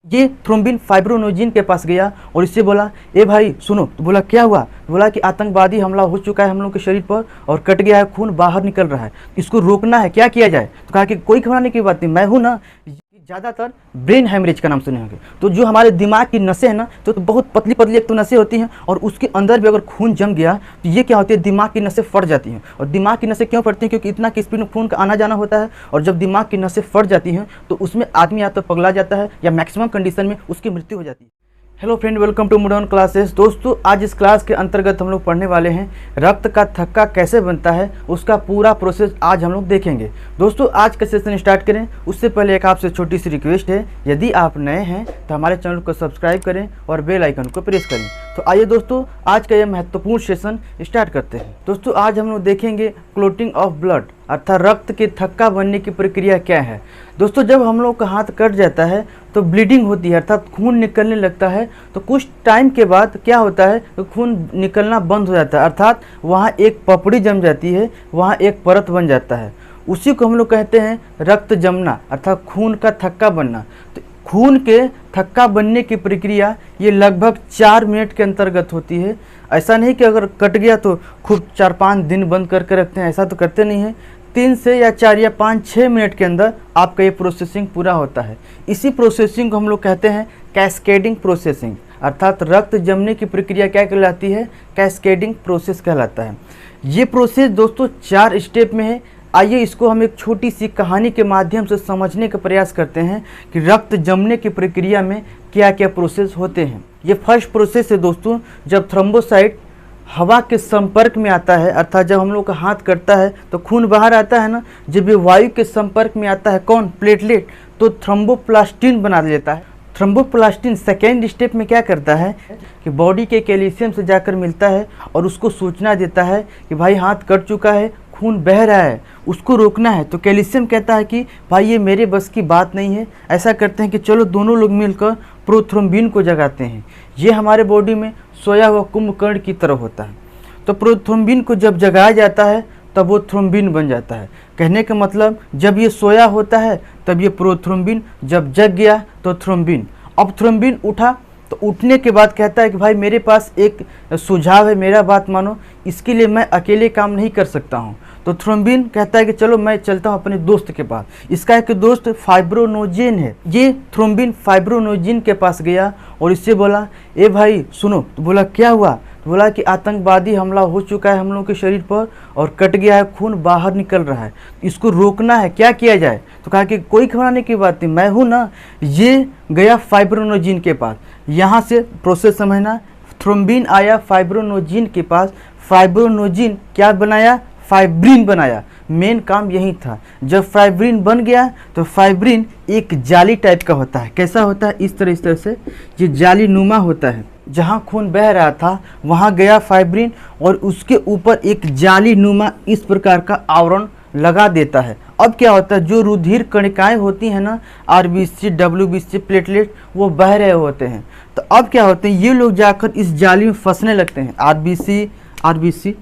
ये thrombin fibrinogen के पास गया और इससे बोला, ए भाई सुनो। तो बोला क्या हुआ? तो बोला कि आतंकवादी हमला हो चुका है हम लोग के शरीर पर और कट गया है, खून बाहर निकल रहा है, इसको रोकना है, क्या किया जाए? तो कहा कि कोई घबराने की बात नहीं, मैं हूँ ना। ज़्यादातर ब्रेन हेमरेज का नाम सुने होंगे। तो जो हमारे दिमाग की नसें हैं ना, तो बहुत पतली पतली एक तो नसें होती हैं और उसके अंदर भी अगर खून जम गया तो ये क्या होती है, दिमाग की नसें फट जाती हैं। और दिमाग की नसें क्यों फटती हैं? क्योंकि इतना की स्पीड में खून का आना जाना होता है। और जब दिमाग की नसें फट जाती हैं तो उसमें आदमी या तो पगला जाता है या मैक्सिमम कंडीशन में उसकी मृत्यु हो जाती है। Hello friend, welcome to modern classes. दोस्तों, आज इस क्लास के अंतर्गत हम लोग पढ़ने वाले हैं रक्त का थक्का कैसे बनता है, उसका पूरा प्रोसेस आज हम लोग देखेंगे। दोस्तों, आज का सेशन स्टार्ट करें उससे पहले एक आपसे छोटी सी रिक्वेस्ट है, यदि आप नए हैं तो हमारे चैनल को सब्सक्राइब करें और बेल आइकन को प्रेस करें। तो आइए दोस्तों, आज का यह महत्वपूर्ण सेशन स्टार्ट करते हैं। दोस्तों, आज हम लोग देखेंगे क्लोटिंग ऑफ ब्लड अर्थात रक्त के थक्का बनने की प्रक्रिया क्या है। दोस्तों, जब हम लोग का हाथ कट जाता है तो ब्लीडिंग होती है अर्थात खून निकलने लगता है। तो कुछ टाइम के बाद क्या होता है तो खून निकलना बंद हो जाता है अर्थात वहाँ एक पपड़ी जम जाती है, वहाँ एक परत बन जाता है। उसी को हम लोग कहते हैं रक्त जमना अर्थात खून का थक्का बनना। तो खून के थक्का बनने की प्रक्रिया ये लगभग 4 मिनट के अंतर्गत होती है। ऐसा नहीं कि अगर कट गया तो खूब 4-5 दिन बंद करके रखते हैं, ऐसा तो करते नहीं है। 3 से या 4 या 5-6 मिनट के अंदर आपका ये प्रोसेसिंग पूरा होता है। इसी प्रोसेसिंग को हम लोग कहते हैं कैस्केडिंग प्रोसेसिंग अर्थात रक्त जमने की प्रक्रिया क्या कहलाती है, कैस्केडिंग प्रोसेस कहलाता है। ये प्रोसेस दोस्तों 4 स्टेप में है। आइए इसको हम एक छोटी सी कहानी के माध्यम से समझने का प्रयास करते हैं कि रक्त जमने की प्रक्रिया में क्या क्या प्रोसेस होते हैं। ये फर्स्ट प्रोसेस है दोस्तों, जब थ्रोम्बोसाइट हवा के संपर्क में आता है अर्थात जब हम लोग का हाथ कटता है तो खून बाहर आता है ना, जब ये वायु के संपर्क में आता है कौन, प्लेटलेट, तो थ्रोम्बोप्लास्टिन बना लेता है। थ्रोम्बोप्लास्टिन सेकेंड स्टेप में क्या करता है कि बॉडी के कैल्शियम से जाकर मिलता है और उसको सूचना देता है कि भाई हाथ कट चुका है, खून बह रहा है, उसको रोकना है। तो कैल्शियम कहता है कि भाई ये मेरे बस की बात नहीं है। ऐसा करते हैं कि चलो दोनों लोग मिलकर प्रोथ्रोम्बिन को जगाते हैं। ये हमारे बॉडी में सोया हुआ कुंभकर्ण की तरह होता है। तो प्रोथ्रोम्बिन को जब जगाया जाता है तब वो थ्रोम्बिन बन जाता है। कहने का मतलब जब ये सोया होता है तब ये प्रोथ्रोम्बिन, जब जग गया तो थ्रोम्बिन। अब थ्रोम्बिन उठा तो उठने के बाद कहता है कि भाई मेरे पास एक सुझाव है, मेरा बात मानो, इसके लिए मैं अकेले काम नहीं कर सकता हूँ। तो थ्रोम्बिन कहता है कि चलो मैं चलता हूँ अपने दोस्त के पास। इसका एक दोस्त फाइब्रोनोजिन है। ये थ्रोम्बिन फाइब्रोनोजिन के पास गया और इससे बोला, ए भाई सुनो। तो बोला क्या हुआ? तो बोला कि आतंकवादी हमला हो चुका है हम लोग के शरीर पर और कट गया है, खून बाहर निकल रहा है, इसको रोकना है, क्या किया जाए? तो कहा कि कोई घबराने की बात नहीं, मैं हूँ ना। ये गया फाइब्रोनोजिन के पास। यहाँ से प्रोसेस समझना, थ्रोम्बिन आया फाइब्रोनोजिन के पास, फाइब्रोनोजिन क्या बनाया, फाइब्रिन बनाया। मेन काम यही था। जब फाइब्रिन बन गया तो फाइब्रिन एक जाली टाइप का होता है। कैसा होता है? इस तरह से ये जाली नुमा होता है। जहाँ खून बह रहा था वहाँ गया फाइब्रिन और उसके ऊपर एक जाली नुमा इस प्रकार का आवरण लगा देता है। अब क्या होता है, जो रुधिर कणिकाएं होती हैं ना, आरबीसी, डब्ल्यूबीसी, प्लेटलेट, वो बह रहे होते हैं। तो अब क्या होते हैं, ये लोग जाकर इस जाली में फंसने लगते हैं। आरबीसी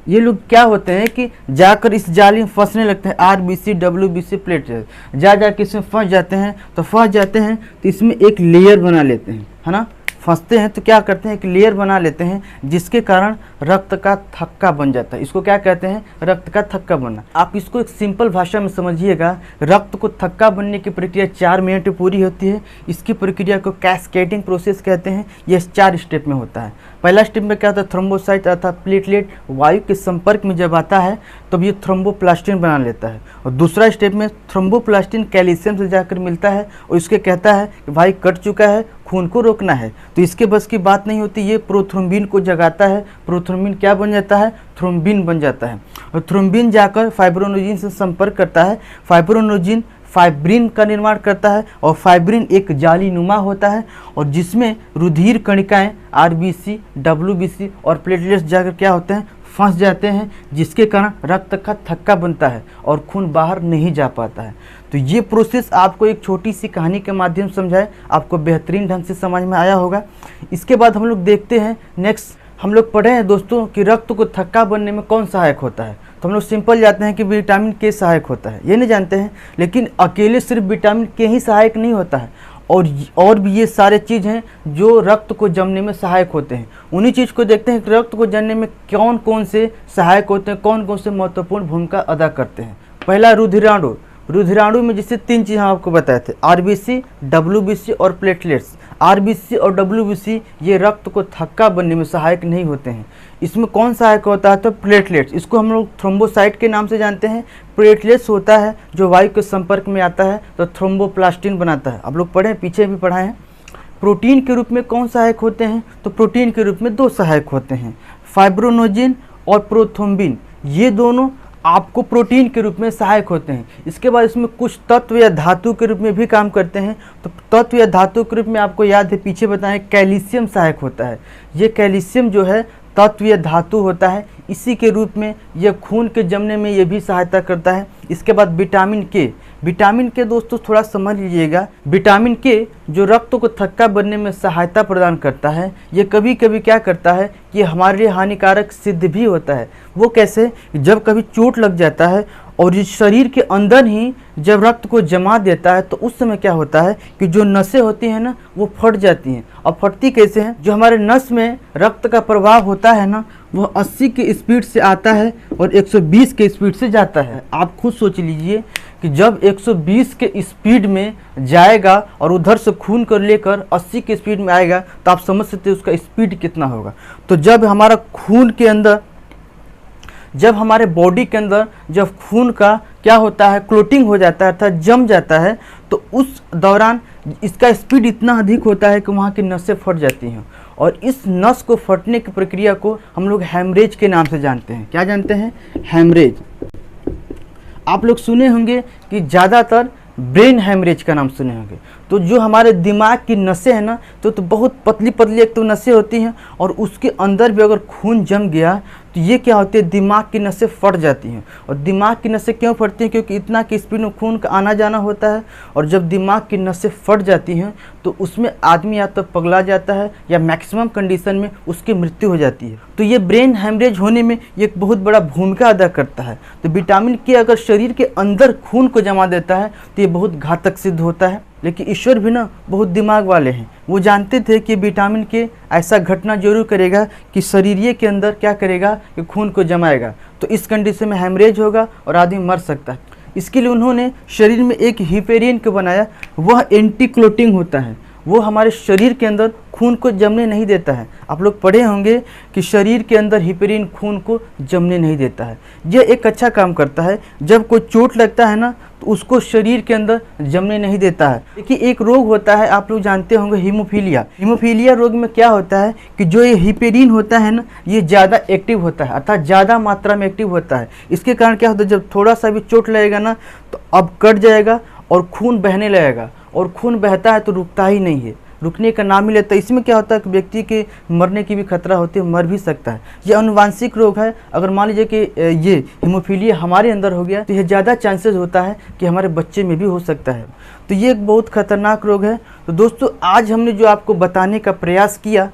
ये लोग क्या होते हैं कि जाकर इस जाली में फंसने लगते हैं। आरबीसी, डब्ल्यूबीसी, प्लेटलेट जाके इसमें फंस जाते हैं। तो इसमें एक लेयर बना लेते हैं, है ना। फंसते हैं तो क्या करते हैं, एक लेयर बना लेते हैं जिसके कारण रक्त का थक्का बन जाता है। इसको क्या कहते हैं, रक्त का थक्का बनना। आप इसको एक सिंपल भाषा में समझिएगा। रक्त को थक्का बनने की प्रक्रिया 4 मिनट में पूरी होती है। इसकी प्रक्रिया को कैस्केडिंग प्रोसेस कहते हैं। यह 4 स्टेप में होता है। पहला स्टेप में क्या होता है, थ्रोम्बोसाइट अर्थात प्लेटलेट वायु के संपर्क में जब आता है तब ये थ्रोम्बोप्लास्टिन बना लेता है। और दूसरा स्टेप में थ्रोम्बोप्लास्टिन कैल्शियम से जाकर मिलता है और इसके कहता है कि भाई कट चुका है, खून को रोकना है। तो इसके बस की बात नहीं होती, ये प्रोथ्रोम्बिन को जगाता है। प्रोथ्रोम्बिन क्या बन जाता है, थ्रोम्बिन बन जाता है। और थ्रोम्बिन जाकर फाइब्रोनोजिन से संपर्क करता है। फाइब्रोनोजिन फाइब्रिन का निर्माण करता है और फाइब्रिन एक जाली नुमा होता है और जिसमें रुधिर कणिकाएं आरबीसी, डब्ल्यूबीसी और प्लेटलेट्स जाकर क्या होते हैं, फंस जाते हैं, जिसके कारण रक्त का थक्का बनता है और खून बाहर नहीं जा पाता है। तो ये प्रोसेस आपको एक छोटी सी कहानी के माध्यम से समझाए, आपको बेहतरीन ढंग से समझ में आया होगा। इसके बाद हम लोग देखते हैं नेक्स्ट। हम लोग पढ़े हैं दोस्तों कि रक्त को थक्का बनने में कौन सहायक होता है। तो हम लोग सिंपल जाते हैं कि विटामिन के सहायक होता है, ये नहीं जानते हैं। लेकिन अकेले सिर्फ विटामिन के ही सहायक नहीं होता है, और भी ये सारे चीज़ हैं जो रक्त को जमने में सहायक होते हैं। उन्हीं चीज़ को देखते हैं कि रक्त को जमने में कौन कौन से सहायक होते हैं, कौन कौन से महत्वपूर्ण भूमिका अदा करते हैं। पहला रुधिराणु। रुधिराणु में जैसे 3 चीज़ हम आपको बताए थे, आरबीसी, डब्ल्यूबीसी और प्लेटलेट्स। आरबीसी और डब्ल्यूबीसी ये रक्त को थक्का बनने में सहायक नहीं होते हैं। इसमें कौन सहायक होता है? तो प्लेटलेट्स। इसको हम लोग थ्रोम्बोसाइट के नाम से जानते हैं। प्लेटलेट्स होता है जो वायु के संपर्क में आता है तो थ्रोम्बोप्लास्टिन बनाता है। आप लोग पढ़े, पीछे भी पढ़ाए हैं। प्रोटीन के रूप में कौन सहायक होते हैं? तो प्रोटीन के रूप में 2 सहायक होते हैं, फाइब्रोनोजिन और प्रोथ्रोम्बिन। ये दोनों आपको प्रोटीन के रूप में सहायक होते हैं। इसके बाद इसमें कुछ तत्व या धातु के रूप में भी काम करते हैं। तो तत्व या धातु के रूप में आपको याद है, पीछे बताएं, कैल्शियम सहायक होता है। ये कैल्शियम जो है तत्व या धातु होता है, इसी के रूप में यह खून के जमने में ये भी सहायता करता है। इसके बाद विटामिन के। विटामिन के दोस्तों थोड़ा समझ लीजिएगा, विटामिन के जो रक्त को थक्का बनने में सहायता प्रदान करता है, ये कभी कभी क्या करता है कि हमारे लिए हानिकारक सिद्ध भी होता है। वो कैसे? जब कभी चोट लग जाता है और ये शरीर के अंदर ही जब रक्त को जमा देता है तो उस समय क्या होता है कि जो नसें होती हैं ना वो फट जाती हैं। और फटती कैसे हैं? जो हमारे नस में रक्त का प्रवाह होता है ना वो 80 की स्पीड से आता है और 120 के स्पीड से जाता है। आप खुद सोच लीजिए कि जब 120 के स्पीड में जाएगा और उधर से खून को लेकर 80 के स्पीड में आएगा तो आप समझ सकते हैं उसका स्पीड कितना होगा। तो जब हमारा खून के अंदर, जब हमारे बॉडी के अंदर जब खून का क्या होता है, क्लोटिंग हो जाता है अर्थात जम जाता है, तो उस दौरान इसका स्पीड इतना अधिक होता है कि वहाँ की नसें फट जाती हैं। और इस नस को फटने की प्रक्रिया को हम लोग हैमरेज के नाम से जानते हैं। क्या जानते हैं? हैमरेज। आप लोग सुने होंगे कि ज़्यादातर ब्रेन हैमरेज का नाम सुने होंगे। तो जो हमारे दिमाग की नसें हैं ना तो बहुत पतली पतली एक तो नसें होती हैं और उसके अंदर भी अगर खून जम गया तो ये क्या होती है, दिमाग की नसें फट जाती हैं। और दिमाग की नसें क्यों फटती हैं? क्योंकि इतना की स्पीड में खून का आना जाना होता है। और जब दिमाग की नसें फट जाती हैं तो उसमें आदमी या तो पगला जाता है या मैक्सिमम कंडीशन में उसकी मृत्यु हो जाती है। तो ये ब्रेन हैमरेज होने में ये एक बहुत बड़ा भूमिका अदा करता है। तो विटामिन के अगर शरीर के अंदर खून को जमा देता है तो ये बहुत घातक सिद्ध होता है। लेकिन ईश्वर भी ना बहुत दिमाग वाले हैं, वो जानते थे कि विटामिन के ऐसा घटना जरूर करेगा कि शरीर के अंदर क्या करेगा कि खून को जमाएगा, तो इस कंडीशन में हैमरेज होगा और आदमी मर सकता है। इसके लिए उन्होंने शरीर में एक हिपेरिन को बनाया। वह एंटी क्लोटिंग होता है, वो हमारे शरीर के अंदर खून को जमने नहीं देता है। आप लोग पढ़े होंगे कि शरीर के अंदर हिपेरिन खून को जमने नहीं देता है। यह एक अच्छा काम करता है। जब कोई चोट लगता है ना तो उसको शरीर के अंदर जमने नहीं देता है। देखिए एक रोग होता है, आप लोग जानते होंगे, हीमोफीलिया। हीमोफीलिया रोग में क्या होता है कि जो ये हिपेरिन होता है ना ये ज़्यादा एक्टिव होता है, अर्थात ज़्यादा मात्रा में एक्टिव होता है। इसके कारण क्या होता है, जब थोड़ा सा भी चोट लगेगा ना तो अब कट जाएगा और खून बहने लगेगा। और खून बहता है तो रुकता ही नहीं है, रुकने का नाम ही लेता है। इसमें क्या होता है कि व्यक्ति के मरने की भी खतरा होती है, मर भी सकता है। ये अनुवांशिक रोग है। अगर मान लीजिए कि ये हीमोफीलिया हमारे अंदर हो गया तो यह ज़्यादा चांसेस होता है कि हमारे बच्चे में भी हो सकता है। तो ये एक बहुत खतरनाक रोग है। तो दोस्तों आज हमने जो आपको बताने का प्रयास किया,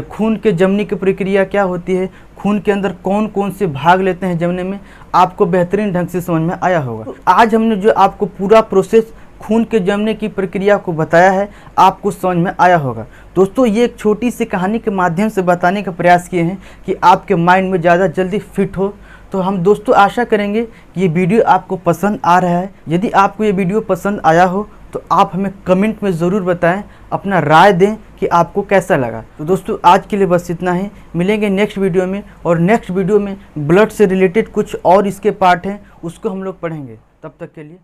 खून के जमने की प्रक्रिया क्या होती है, खून के अंदर कौन कौन से भाग लेते हैं जमने में, आपको बेहतरीन ढंग से समझ में आया होगा। तो आज हमने जो आपको पूरा प्रोसेस खून के जमने की प्रक्रिया को बताया है आपको समझ में आया होगा। दोस्तों ये एक छोटी सी कहानी के माध्यम से बताने का प्रयास किए हैं कि आपके माइंड में ज़्यादा जल्दी फिट हो। तो हम दोस्तों आशा करेंगे कि ये वीडियो आपको पसंद आ रहा है। यदि आपको ये वीडियो पसंद आया हो तो आप हमें कमेंट में ज़रूर बताएं, अपना राय दें कि आपको कैसा लगा। तो दोस्तों आज के लिए बस इतना ही, मिलेंगे नेक्स्ट वीडियो में। और नेक्स्ट वीडियो में ब्लड से रिलेटेड कुछ और इसके पार्ट हैं उसको हम लोग पढ़ेंगे। तब तक के लिए